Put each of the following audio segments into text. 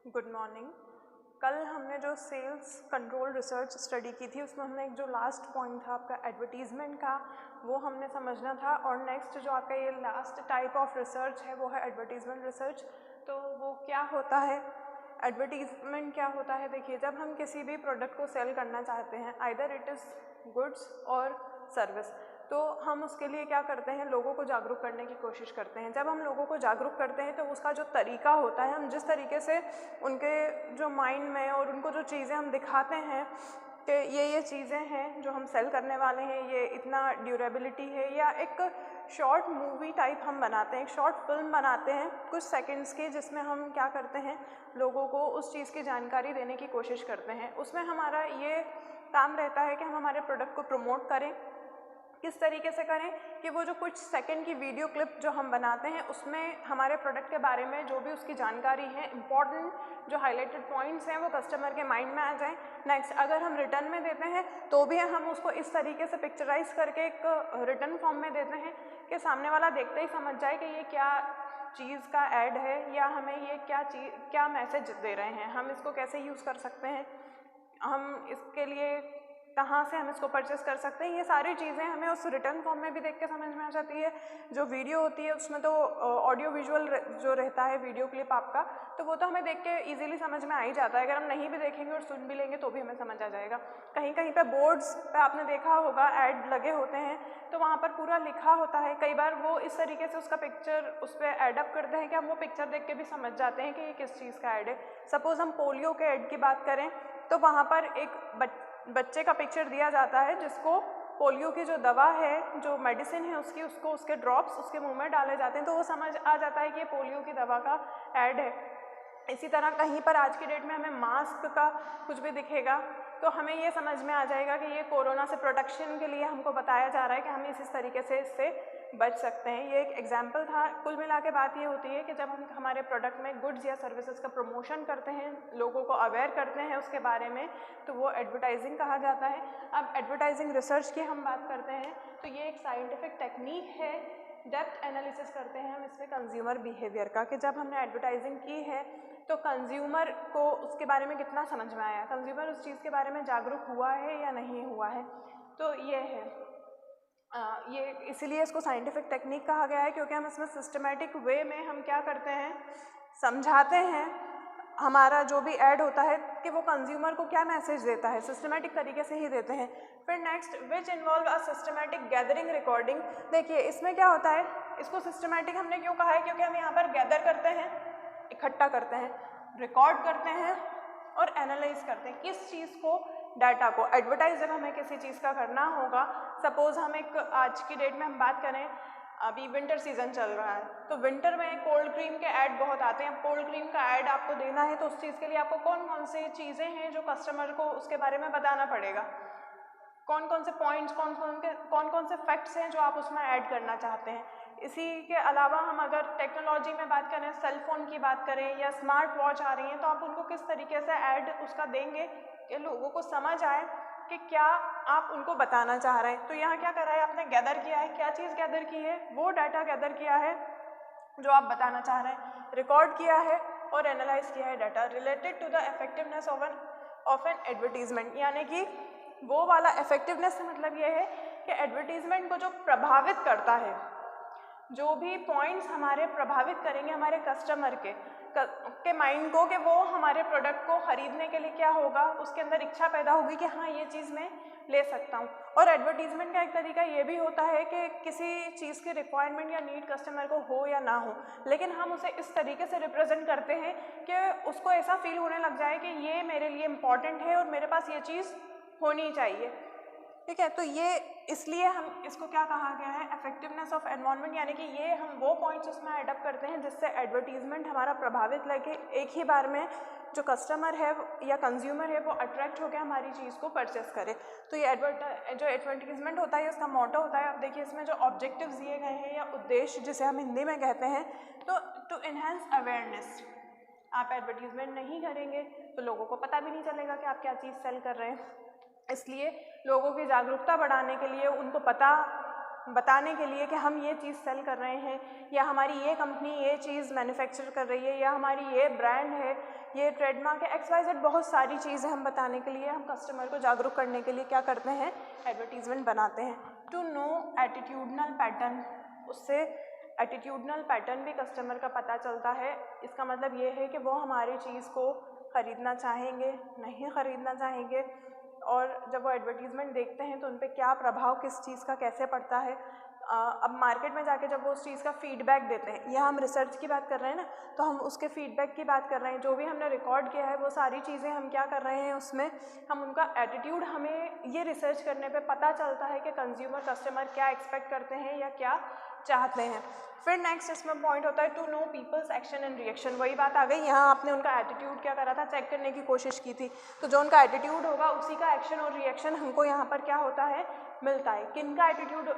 Good morning. कल हमने जो सेल्स कंट्रोल रिसर्च स्टडी की थी उसमें हमने एक जो लास्ट पॉइंट था आपका एडवर्टीज़मेंट का वो हमने समझना था, और नेक्स्ट जो आपका ये लास्ट टाइप ऑफ रिसर्च है वो है एडवर्टीज़मेंट रिसर्च। तो वो क्या होता है, एडवर्टीज़मेंट क्या होता है? देखिए, जब हम किसी भी प्रोडक्ट को सेल करना चाहते हैं, आइदर इट इज़ गुड्स और सर्विस, तो हम उसके लिए क्या करते हैं, लोगों को जागरूक करने की कोशिश करते हैं। जब हम लोगों को जागरूक करते हैं तो उसका जो तरीका होता है, हम जिस तरीके से उनके जो माइंड में और उनको जो चीज़ें हम दिखाते हैं कि ये चीज़ें हैं जो हम सेल करने वाले हैं, ये इतना ड्यूरेबिलिटी है, या एक शॉर्ट मूवी टाइप हम बनाते हैं, एक शॉर्ट फिल्म बनाते हैं कुछ सेकंड्स की, जिसमें हम क्या करते हैं, लोगों को उस चीज़ की जानकारी देने की कोशिश करते हैं। उसमें हमारा ये काम रहता है कि हम हमारे प्रोडक्ट को प्रमोट करें। किस तरीके से करें कि वो जो कुछ सेकंड की वीडियो क्लिप जो हम बनाते हैं उसमें हमारे प्रोडक्ट के बारे में जो भी उसकी जानकारी है, इम्पॉर्टेंट जो हाईलाइटेड पॉइंट्स हैं, वो कस्टमर के माइंड में आ जाएं। नेक्स्ट, अगर हम रिटर्न में देते हैं तो भी हम उसको इस तरीके से पिक्चराइज करके एक रिटर्न फॉर्म में देते हैं कि सामने वाला देखते ही समझ जाए कि ये क्या चीज़ का ऐड है, या हमें ये क्या मैसेज दे रहे हैं, हम इसको कैसे यूज़ कर सकते हैं, हम इसके लिए कहाँ से हम इसको परचेस कर सकते हैं। ये सारी चीज़ें हमें उस रिटर्न फॉर्म में भी देख के समझ में आ जाती है। जो वीडियो होती है उसमें तो ऑडियो विजुअल जो रहता है, वीडियो क्लिप आपका, तो वो तो हमें देख के इजीली समझ में आ ही जाता है। अगर हम नहीं भी देखेंगे और सुन भी लेंगे तो भी हमें समझ आ जाएगा। कहीं कहीं पे बोर्ड्स पे आपने देखा होगा ऐड लगे होते हैं, तो वहाँ पर पूरा लिखा होता है। कई बार वो इस तरीके से उसका पिक्चर उस पर एडअप करते हैं कि हम वो पिक्चर देख के भी समझ जाते हैं कि ये किस चीज़ का ऐड है। सपोज़ हम पोलियो के ऐड की बात करें तो वहाँ पर एक बच्चे का पिक्चर दिया जाता है जिसको पोलियो की जो दवा है, जो मेडिसिन है उसकी, उसको उसके ड्रॉप्स उसके मुंह में डाले जाते हैं, तो वो समझ आ जाता है कि ये पोलियो की दवा का ऐड है। इसी तरह कहीं पर आज की डेट में हमें मास्क का कुछ भी दिखेगा तो हमें ये समझ में आ जाएगा कि ये कोरोना से प्रोटेक्शन के लिए हमको बताया जा रहा है कि हम इस तरीके से इससे बच सकते हैं। ये एक एग्जाम्पल था। कुल मिला के बात ये होती है कि जब हम हमारे प्रोडक्ट में गुड्स या सर्विसेज का प्रमोशन करते हैं, लोगों को अवेयर करते हैं उसके बारे में, तो वो एडवर्टाइजिंग कहा जाता है। अब एडवर्टाइजिंग रिसर्च की हम बात करते हैं तो ये एक साइंटिफिक टेक्निक है, डेप्थ एनालिसिस करते हैं हम इसमें कंज्यूमर बिहेवियर का, कि जब हमने एडवर्टाइजिंग की है तो कंज्यूमर को उसके बारे में कितना समझ में आया, कंज्यूमर उस चीज़ के बारे में जागरूक हुआ है या नहीं हुआ है। तो ये है, ये इसीलिए इसको साइंटिफिक टेक्निक कहा गया है, क्योंकि हम इसमें सिस्टमेटिक वे में हम क्या करते हैं, समझाते हैं हमारा जो भी ऐड होता है कि वो कंज्यूमर को क्या मैसेज देता है, सिस्टमेटिक तरीके से ही देते हैं। फिर next, which involve a systematic gathering recording. देखिए इसमें क्या होता है, इसको सिस्टमेटिक हमने क्यों कहा है, क्योंकि हम यहाँ पर गैदर करते हैं, इकट्ठा करते हैं, रिकॉर्ड करते हैं और एनालाइज करते हैं किस चीज़ को, डाटा को। एडवर्टाइज जब हमें किसी चीज़ का करना होगा, सपोज़ हम एक आज की डेट में हम बात करें, अभी विंटर सीजन चल रहा है तो विंटर में कोल्ड क्रीम के ऐड बहुत आते हैं। कोल्ड क्रीम का ऐड आपको देना है तो उस चीज़ के लिए आपको कौन कौन सी चीज़ें हैं जो कस्टमर को उसके बारे में बताना पड़ेगा, कौन कौन से पॉइंट्स, कौन कौन से फैक्ट्स हैं जो आप उसमें ऐड करना चाहते हैं। इसी के अलावा हम अगर टेक्नोलॉजी में बात करें, सेल फोन की बात करें या स्मार्ट वॉच आ रही हैं, तो आप उनको किस तरीके से ऐड उसका देंगे कि लोगों को समझ आए कि क्या आप उनको बताना चाह रहे हैं। तो यहाँ क्या करा है आपने, गैदर किया है। क्या चीज़ गैदर की है, वो डाटा गैदर किया है जो आप बताना चाह रहे हैं, रिकॉर्ड किया है और एनालाइज किया है data related to the effectiveness of an advertisement. यानी कि वो वाला इफेक्टिवनेस से मतलब ये है कि एडवर्टीजमेंट को जो प्रभावित करता है, जो भी पॉइंट्स हमारे प्रभावित करेंगे हमारे कस्टमर के माइंड को, कि वो हमारे प्रोडक्ट को खरीदने के लिए क्या होगा, उसके अंदर इच्छा पैदा होगी कि हाँ ये चीज़ मैं ले सकता हूँ। और एडवर्टीजमेंट का एक तरीका ये भी होता है कि किसी चीज़ की रिक्वायरमेंट या नीड कस्टमर को हो या ना हो, लेकिन हम उसे इस तरीके से रिप्रेजेंट करते हैं कि उसको ऐसा फील होने लग जाए कि ये मेरे लिए इम्पॉर्टेंट है और मेरे पास ये चीज़ होनी चाहिए। ठीक है, तो ये इसलिए हम इसको क्या कहा गया है, इफेक्टिवनेस ऑफ एनवायरनमेंट। यानी कि ये हम वो पॉइंट्स उसमें एडअप करते हैं जिससे एडवर्टीजमेंट हमारा प्रभावित लगे, एक ही बार में जो कस्टमर है या कंज्यूमर है वो अट्रैक्ट होकर हमारी चीज़ को परचेस करे। तो ये जो एडवर्टीजमेंट होता है उसका मोटो होता है, आप देखिए इसमें जो ऑब्जेक्टिव्स दिए गए हैं या उद्देश्य जिसे हम हिंदी में कहते हैं, तो टू इन्हेंस अवेयरनेस। आप एडवर्टीजमेंट नहीं करेंगे तो लोगों को पता भी नहीं चलेगा कि आप क्या चीज़ सेल कर रहे हैं। इसलिए लोगों की जागरूकता बढ़ाने के लिए, उनको पता बताने के लिए कि हम ये चीज़ सेल कर रहे हैं, या हमारी ये कंपनी ये चीज़ मैन्युफैक्चर कर रही है, या हमारी ये ब्रांड है, ये ट्रेडमार्क है, XYZ बहुत सारी चीज़ें हम बताने के लिए, हम कस्टमर को जागरूक करने के लिए क्या करते हैं, एडवर्टीज़मेंट बनाते हैं। टू नो एटीट्यूडनल पैटर्न, उससे एटीट्यूडनल पैटर्न भी कस्टमर का पता चलता है। इसका मतलब ये है कि वो हमारी चीज़ को ख़रीदना चाहेंगे, नहीं ख़रीदना चाहेंगे, और जब वो एडवर्टीज़मेंट देखते हैं तो उन पे क्या प्रभाव किस चीज़ का कैसे पड़ता है। अब मार्केट में जाके जब वो उस चीज़ का फ़ीडबैक देते हैं, या हम रिसर्च की बात कर रहे हैं ना, तो हम उसके फ़ीडबैक की बात कर रहे हैं, जो भी हमने रिकॉर्ड किया है वो सारी चीज़ें हम क्या कर रहे हैं, उसमें हम उनका एटीट्यूड, हमें ये रिसर्च करने पे पता चलता है कि कंज्यूमर कस्टमर क्या एक्सपेक्ट करते हैं या क्या चाहते हैं। फिर नेक्स्ट इसमें पॉइंट होता है to know people's action and reaction. वही बात आ गई, यहाँ आपने उनका एटीट्यूड क्या करा था, चेक करने की कोशिश की थी, तो जो उनका एटीट्यूड होगा उसी का एक्शन और रिएक्शन हमको यहाँ पर क्या होता है, मिलता है। किन का एटीट्यूड,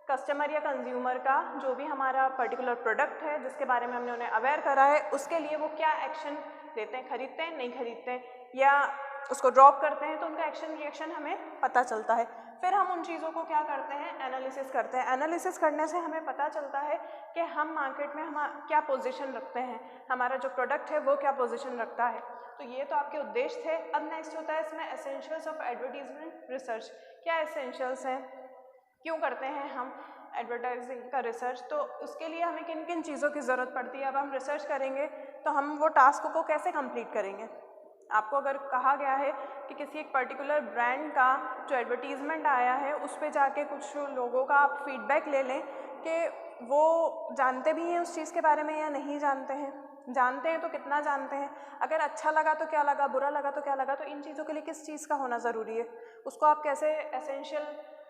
कस्टमर या कंज्यूमर का, जो भी हमारा पर्टिकुलर प्रोडक्ट है जिसके बारे में हमने उन्हें अवेयर करा है, उसके लिए वो क्या एक्शन लेते हैं, खरीदते हैं, नहीं खरीदते हैं, या उसको ड्रॉप करते हैं, तो उनका एक्शन रिएक्शन हमें पता चलता है। फिर हम उन चीज़ों को क्या करते हैं, एनालिसिस करते हैं। एनालिसिस करने से हमें पता चलता है कि हम मार्केट में हम क्या पोजीशन रखते हैं, हमारा जो प्रोडक्ट है वो क्या पोजीशन रखता है। तो ये तो आपके उद्देश्य थे। अब नेक्स्ट होता है इसमें एसेंशियल्स ऑफ एडवर्टीजमेंट रिसर्च। क्या एसेंशियल्स हैं, क्यों करते हैं हम एडवर्टाइजिंग का रिसर्च, तो उसके लिए हमें किन किन चीज़ों की ज़रूरत पड़ती है। अब हम रिसर्च करेंगे तो हम वो टास्क को कैसे कंप्लीट करेंगे। आपको अगर कहा गया है कि किसी एक पर्टिकुलर ब्रांड का जो एडवर्टीज़मेंट आया है उस पे जाके कुछ लोगों का आप फीडबैक ले लें कि वो जानते भी हैं उस चीज़ के बारे में या नहीं जानते हैं, जानते हैं तो कितना जानते हैं, अगर अच्छा लगा तो क्या लगा, बुरा लगा तो क्या लगा, तो इन चीज़ों के लिए किस चीज़ का होना ज़रूरी है, उसको आप कैसे एसेंशियल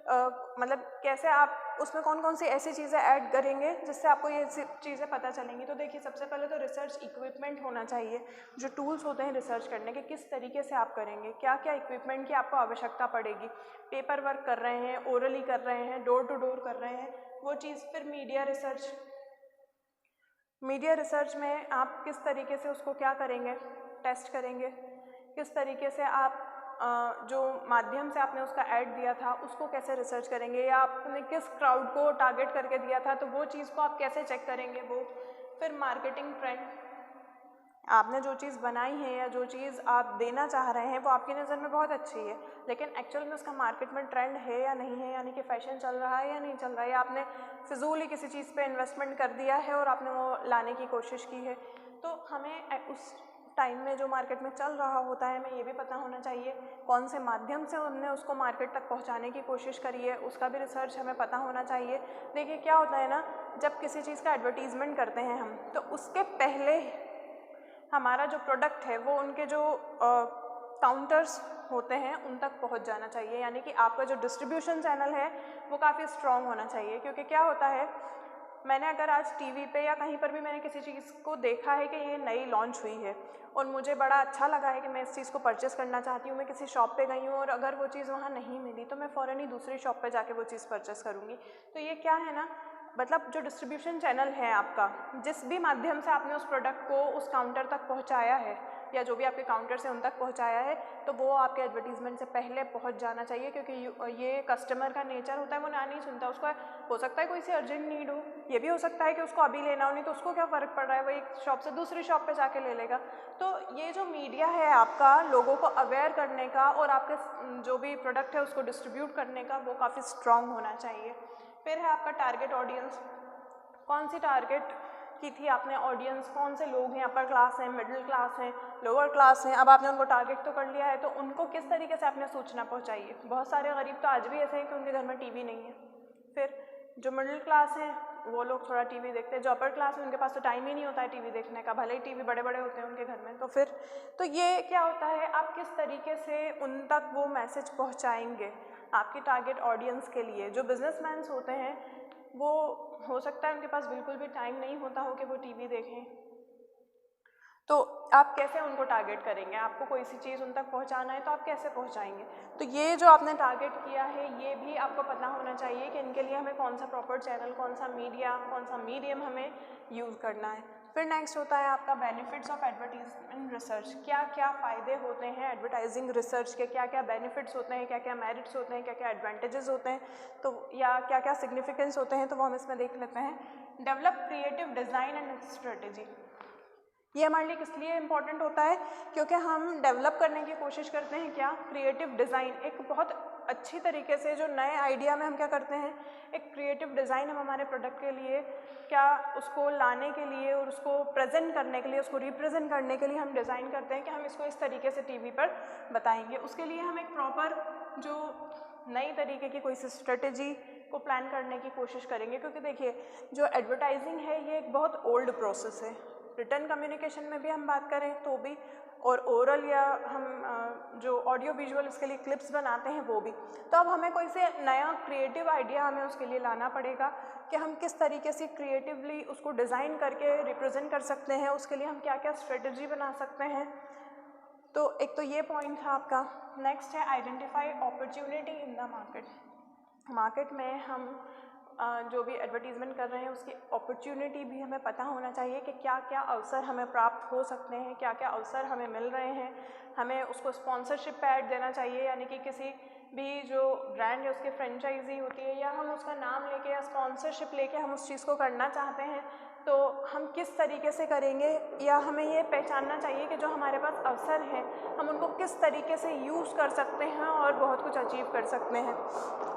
मतलब कैसे आप उसमें कौन कौन सी ऐसी चीज़ें ऐड करेंगे जिससे आपको ये चीज़ें पता चलेंगी। तो देखिए, सबसे पहले तो रिसर्च इक्विपमेंट होना चाहिए। जो टूल्स होते हैं रिसर्च करने के, किस तरीके से आप करेंगे, क्या क्या इक्विपमेंट की आपको आवश्यकता पड़ेगी, पेपर वर्क कर रहे हैं, ओरली कर रहे हैं, डोर टू डोर कर रहे हैं, वो चीज़। फिर मीडिया रिसर्च, मीडिया रिसर्च में आप किस तरीके से उसको क्या करेंगे, टेस्ट करेंगे, किस तरीके से आप जो माध्यम से आपने उसका ऐड दिया था उसको कैसे रिसर्च करेंगे, या आपने किस क्राउड को टारगेट करके दिया था तो वो चीज़ को आप कैसे चेक करेंगे वो। फिर मार्केटिंग ट्रेंड, आपने जो चीज़ बनाई है या जो चीज़ आप देना चाह रहे हैं वो आपकी नज़र में बहुत अच्छी है, लेकिन एक्चुअल में उसका मार्केट में ट्रेंड है या नहीं है, यानी कि फ़ैशन चल रहा है या नहीं चल रहा है, या आपने फिजूल ही किसी चीज़ पे इन्वेस्टमेंट कर दिया है और आपने वो लाने की कोशिश की है। तो हमें उस टाइम में जो मार्केट में चल रहा होता है हमें ये भी पता होना चाहिए कौन से माध्यम से उनने उसको मार्केट तक पहुंचाने की कोशिश करी है, उसका भी रिसर्च हमें पता होना चाहिए। देखिए क्या होता है ना, जब किसी चीज़ का एडवर्टीज़मेंट करते हैं हम, तो उसके पहले हमारा जो प्रोडक्ट है वो उनके जो काउंटर्स होते हैं उन तक पहुंच जाना चाहिए, यानी कि आपका जो डिस्ट्रीब्यूशन चैनल है वो काफ़ी स्ट्रॉन्ग होना चाहिए। क्योंकि क्या होता है, मैंने अगर आज टीवी पे या कहीं पर भी मैंने किसी चीज़ को देखा है कि ये नई लॉन्च हुई है और मुझे बड़ा अच्छा लगा है कि मैं इस चीज़ को परचेस करना चाहती हूँ, मैं किसी शॉप पे गई हूँ और अगर वो चीज़ वहाँ नहीं मिली तो मैं फ़ौरन ही दूसरी शॉप पे जाके वो चीज़ परचेस करूँगी। तो ये क्या है ना, मतलब जो डिस्ट्रीब्यूशन चैनल है आपका, जिस भी माध्यम से आपने उस प्रोडक्ट को उस काउंटर तक पहुँचाया है या जो भी आपके काउंटर से उन तक पहुँचाया है, तो वो आपके एडवर्टीज़मेंट से पहले पहुँच जाना चाहिए। क्योंकि ये कस्टमर का नेचर होता है, वो ना नहीं सुनता। उसको हो सकता है कोई से अर्जेंट नीड हो, ये भी हो सकता है कि उसको अभी लेना हो, नहीं तो उसको क्या फ़र्क पड़ रहा है, वो एक शॉप से दूसरी शॉप पे जाके ले लेगा। तो ये जो मीडिया है आपका लोगों को अवेयर करने का और आपके जो भी प्रोडक्ट है उसको डिस्ट्रीब्यूट करने का, वो काफ़ी स्ट्रॉन्ग होना चाहिए। फिर है आपका टारगेट ऑडियंस, कौन सी टारगेट की थी आपने ऑडियंस, कौन से लोग हैं, अपर क्लास हैं, मिडिल क्लास हैं, लोअर क्लास हैं। अब आपने उनको टारगेट तो कर लिया है, तो उनको किस तरीके से आपने सूचना पहुंचाई है। बहुत सारे गरीब तो आज भी ऐसे हैं कि उनके घर में टीवी नहीं है। फिर जो मिडिल क्लास हैं वो लोग थोड़ा टीवी देखते हैं, जो अपर क्लास है उनके पास तो टाइम ही नहीं होता है टीवी देखने का, भले ही टीवी बड़े बड़े होते हैं उनके घर में। तो फिर तो ये क्या होता है, आप किस तरीके से उन तक वो मैसेज पहुँचाएँगे आपकी टारगेट ऑडियंस के लिए। जो बिजनेसमैन्स होते हैं वो हो सकता है उनके पास बिल्कुल भी टाइम नहीं होता हो कि वो टीवी देखें, तो आप कैसे उनको टारगेट करेंगे। आपको कोई सी चीज़ उन तक पहुंचाना है तो आप कैसे पहुंचाएंगे। तो ये जो आपने टारगेट किया है ये भी आपको पता होना चाहिए कि इनके लिए हमें कौन सा प्रॉपर चैनल, कौन सा मीडिया, कौन सा मीडियम हमें यूज़ करना है। फिर नेक्स्ट होता है आपका बेनिफिट्स ऑफ एडवर्टीजमेंट रिसर्च, क्या क्या फ़ायदे होते हैं एडवर्टाइजिंग रिसर्च के, क्या क्या बेनिफिट्स होते हैं, क्या क्या मेरिट्स होते हैं, क्या क्या एडवांटेजेस होते हैं, तो या क्या क्या सिग्निफिकेंस होते हैं, तो वो हम इसमें देख लेते हैं। Develop creative design and strategy. ये हमारे लिए किस लिए इम्पॉर्टेंट होता है, क्योंकि हम डेवलप करने की कोशिश करते हैं क्या, क्रिएटिव डिज़ाइन, एक बहुत अच्छी तरीके से जो नए आइडिया में हम क्या करते हैं, एक क्रिएटिव डिज़ाइन हम हमारे प्रोडक्ट के लिए क्या उसको लाने के लिए और उसको प्रेजेंट करने के लिए, उसको रिप्रेजेंट करने के लिए हम डिज़ाइन करते हैं कि हम इसको इस तरीके से टीवी पर बताएंगे। उसके लिए हम एक प्रॉपर जो नई तरीके की कोई सी स्ट्रेटेजी को प्लान करने की कोशिश करेंगे, क्योंकि देखिए जो एडवर्टाइजिंग है ये एक बहुत ओल्ड प्रोसेस है। रिटर्न कम्युनिकेशन में भी हम बात करें तो भी, और ओरल या हम जो ऑडियो विजुअल उसके लिए क्लिप्स बनाते हैं वो भी। तो अब हमें कोई से नया क्रिएटिव आइडिया हमें उसके लिए लाना पड़ेगा कि हम किस तरीके से क्रिएटिवली उसको डिज़ाइन करके रिप्रेजेंट कर सकते हैं, उसके लिए हम क्या क्या स्ट्रेटजी बना सकते हैं। तो एक तो ये पॉइंट था आपका। नेक्स्ट है identify opportunity in the market. Market में हम जो भी एडवर्टीज़मेंट कर रहे हैं उसकी अपॉर्चुनिटी भी हमें पता होना चाहिए कि क्या क्या अवसर हमें प्राप्त हो सकते हैं, क्या क्या अवसर हमें मिल रहे हैं। हमें उसको स्पॉन्सरशिप पे ऐड देना चाहिए, यानी कि किसी भी जो ब्रांड है उसकी फ्रेंचाइजी होती है या हम उसका नाम लेके या स्पॉन्सरशिप लेके हम उस चीज़ को करना चाहते हैं, तो हम किस तरीके से करेंगे, या हमें ये पहचानना चाहिए कि जो हमारे पास अवसर हैं हम उनको किस तरीके से यूज़ कर सकते हैं और बहुत कुछ अचीव कर सकते हैं।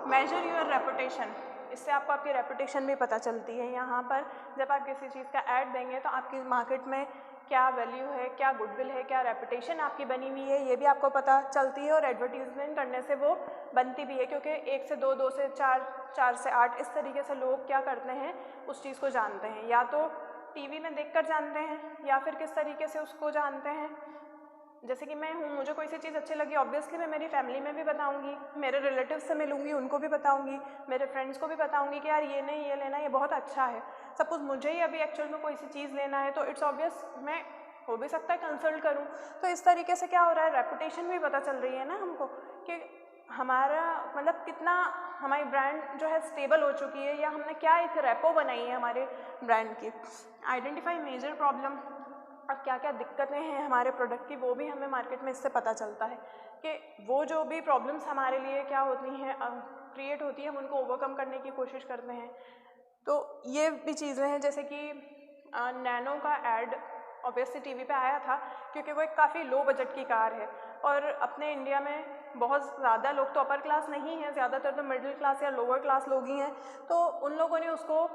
मेजर योर रेपुटेशन, इससे आपको आपकी रेपुटेशन भी पता चलती है। यहाँ पर जब आप किसी चीज़ का ऐड देंगे तो आपकी मार्केट में क्या वैल्यू है, क्या गुडविल है, क्या रेपुटेशन आपकी बनी हुई है, ये भी आपको पता चलती है। और एडवर्टीजमेंट करने से वो बनती भी है, क्योंकि 1 से 2, 2 से 4, 4 से 8 इस तरीके से लोग क्या करते हैं उस चीज़ को जानते हैं, या तो टीवी में देखकर जानते हैं या फिर किस तरीके से उसको जानते हैं। जैसे कि मैं हूँ, मुझे कोई सी चीज़ अच्छी लगी, ऑब्वियसली मैं मेरी फैमिली में भी बताऊँगी, मेरे रिलेटिव से मिलूँगी उनको भी बताऊँगी, मेरे फ्रेंड्स को भी बताऊँगी कि यार ये नहीं ये लेना, ये बहुत अच्छा है। सपोज़ मुझे ही अभी एक्चुअल में कोई सी चीज़ लेना है तो इट्स ऑब्वियस मैं हो भी सकता है कंसल्ट करूँ। तो इस तरीके से क्या हो रहा है, रेपुटेशन भी पता चल रही है ना हमको कि हमारा मतलब कितना हमारी ब्रांड जो है स्टेबल हो चुकी है, या हमने क्या एक रेपो बनाई है हमारे ब्रांड की। आइडेंटिफाई मेजर प्रॉब्लम, अब क्या क्या दिक्कतें हैं हमारे प्रोडक्ट की वो भी हमें मार्केट में इससे पता चलता है कि वो जो भी प्रॉब्लम्स हमारे लिए क्या होती हैं क्रिएट होती है, हम उनको ओवरकम करने की कोशिश करते हैं। तो ये भी चीज़ें हैं, जैसे कि नैनो का ऐड ऑब्वियसली टीवी पे आया था क्योंकि वो एक काफ़ी लो बजट की कार है, और अपने इंडिया में बहुत ज़्यादा लोग तो अपर क्लास नहीं हैं, ज़्यादातर तो मिडिल क्लास या लोअर क्लास लोग ही हैं। तो उन लोगों ने उसको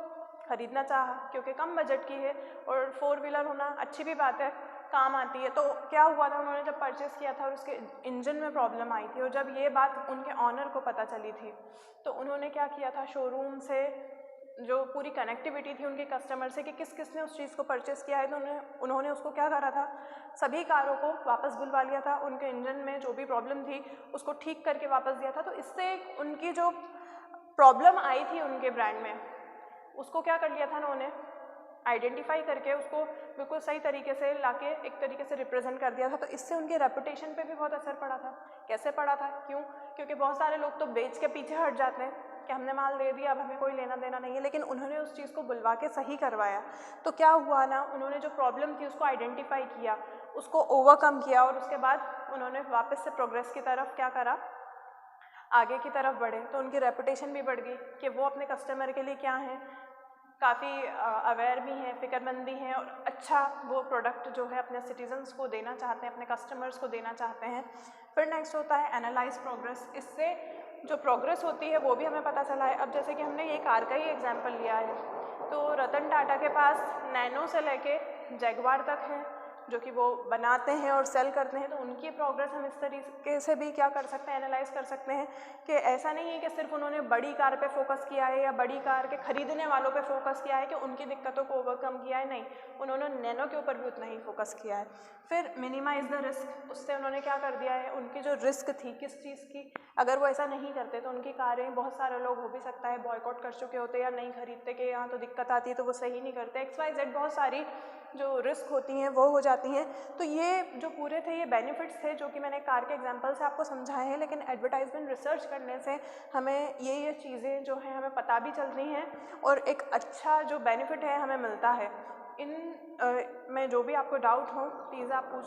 ख़रीदना चाहा क्योंकि कम बजट की है और 4 व्हीलर होना अच्छी भी बात है, काम आती है। तो क्या हुआ था, उन्होंने जब परचेज़ किया था और उसके इंजन में प्रॉब्लम आई थी, और जब ये बात उनके ऑनर को पता चली थी तो उन्होंने क्या किया था, शोरूम से जो पूरी कनेक्टिविटी थी उनके कस्टमर से कि किस किस ने उस चीज़ को परचेज़ किया है, तो उन्होंने उसको क्या करा था, सभी कारों को वापस बुलवा लिया था, उनके इंजन में जो भी प्रॉब्लम थी उसको ठीक करके वापस दिया था। तो इससे उनकी जो प्रॉब्लम आई थी उनके ब्रांड में उसको क्या कर लिया था उन्होंने, आइडेंटिफाई करके उसको बिल्कुल सही तरीके से लाके एक तरीके से रिप्रेजेंट कर दिया था। तो इससे उनके रेपुटेशन पे भी बहुत असर पड़ा था। कैसे पड़ा था, क्यों, क्योंकि बहुत सारे लोग तो बेच के पीछे हट जाते हैं कि हमने माल दे दिया अब हमें कोई लेना देना नहीं है, लेकिन उन्होंने उस चीज़ को बुलवा के सही करवाया। तो क्या हुआ ना, उन्होंने जो प्रॉब्लम थी उसको आइडेंटिफाई किया, उसको ओवरकम किया, और उसके बाद उन्होंने वापस से प्रोग्रेस की तरफ क्या करा, आगे की तरफ बढ़े। तो उनकी रेपुटेशन भी बढ़ गई कि वो अपने कस्टमर के लिए क्या हैं, काफ़ी अवेयर भी हैं, फ़िक्रमंद भी हैं, और अच्छा वो प्रोडक्ट जो है अपने सिटीजन्स को देना चाहते हैं, अपने कस्टमर्स को देना चाहते हैं। फिर नेक्स्ट होता है एनालाइज प्रोग्रेस। इससे जो प्रोग्रेस होती है वो भी हमें पता चला है। अब जैसे कि हमने ये कार का ही एग्जाम्पल लिया है, तो रतन टाटा के पास नैनो से लेके जैगवार तक है जो कि वो बनाते हैं और सेल करते हैं। तो उनकी प्रोग्रेस हम इस तरीके से भी क्या कर सकते हैं, एनालाइज कर सकते हैं कि ऐसा नहीं है कि सिर्फ उन्होंने बड़ी कार पे फोकस किया है या बड़ी कार के खरीदने वालों पे फोकस किया है कि उनकी दिक्कतों को ओवरकम किया है, नहीं, उन्होंने नैनो के ऊपर भी उतना ही फोकस किया है। फिर मिनिमाइज द रिस्क, उससे उन्होंने क्या कर दिया है, उनकी जो रिस्क थी किस चीज़ की, अगर वो ऐसा नहीं करते तो उनकी कारें बहुत सारे लोग हो भी सकता है बॉयकॉट कर चुके होते या नहीं खरीदते कि यहाँ तो दिक्कत आती है तो वो सही नहीं करते, XYZ बहुत सारी जो रिस्क होती हैं वो हो जाती हैं। तो ये जो पूरे थे ये बेनिफिट्स थे जो कि मैंने कार के एग्जांपल से आपको समझाए हैं, लेकिन एडवर्टाइजमेंट रिसर्च करने से हमें ये चीज़ें जो हैं हमें पता भी चलती हैं और एक अच्छा जो बेनिफिट है हमें मिलता है। इन में जो भी आपको डाउट हो प्लीज़ आप पूछ